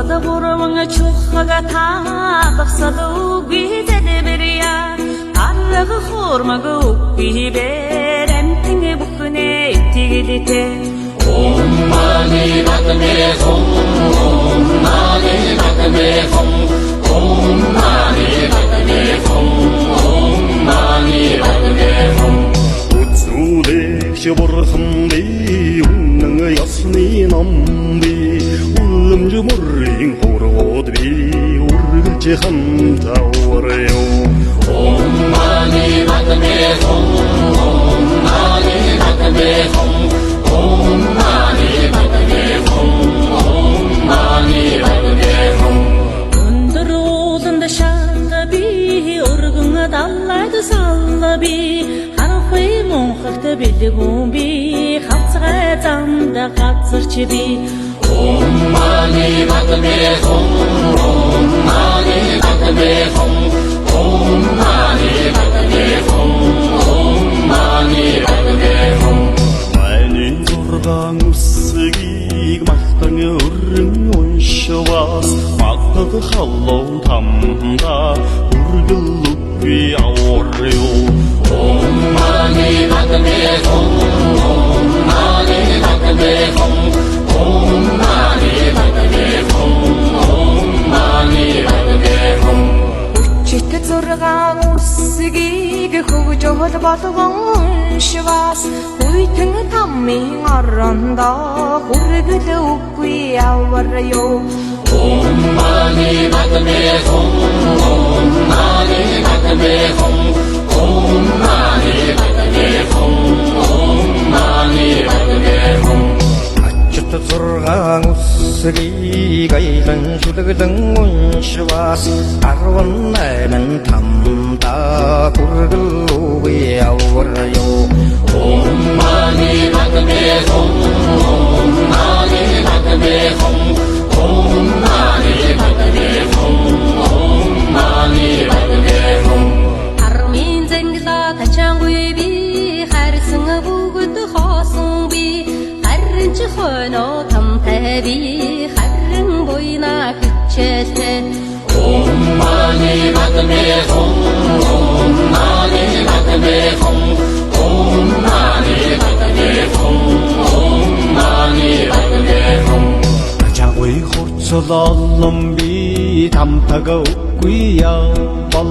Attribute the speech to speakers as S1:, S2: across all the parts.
S1: Orada boramın çoğaga tağıqsadı güzede beriya Arrağı xormağı uqbi berem tini buxune itigidite
S2: Mani batme khum mani batme khum mani batme khum mani batme khum
S3: Utsule şabarxımdi unnağı yasni namdi Ulumcu murring horgodbi urgıcı hamta oryo
S2: mani batme khum mani batme khum mani batme khum mani batme khum
S1: Undur oğlunda şanlı bi Urguna dallaydı sallı bi Harfı monxakta bildigum bi Xapsığa zamda qatsırçı bi
S2: mani batme khum mani batme khum mani batme khum mani batme khum
S3: Mani zorgan ussigig maqtanga urring onşavas Maqtadı xallov tamda urgulluqbi avoryo
S2: mani batme khum mani batme khum mani batme khum mani batme khum
S1: Читэд зургаан үсгийг хөгжөөл болгон шивас Хүйтэн таммын орондоо хүргэл үгүй аварё
S2: mani batme khum mani batme khum mani batme khum mani batme khum
S4: Ачт зургаан үсгийг аяхан шүлэгдэн уншвас 18 тамда хүргэл үгүй аварё
S2: mani batme khum mani batme khum mani batme khum mani batme khum
S1: Хармын зангила тачаангүй би харсан бүгд хоосон би харин ч хойно тамтай би харин буйна хичээлтэй
S2: mani batme khum mani batme khum mani batme khum mani batme khum
S3: Чагой хурцлоллон би тамтага үгүй явбал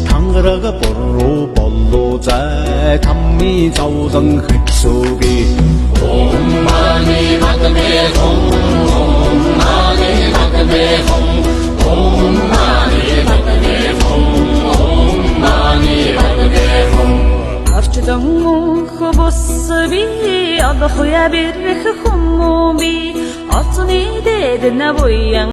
S3: Тангарага боруу боллоо зай тамми завлан хэцүүги
S2: mani batme khum mani batme khum mani batme khum mani batme khum
S1: Орчлон хобос би одохуя бирх хүмүүн би Оцны дэд на буян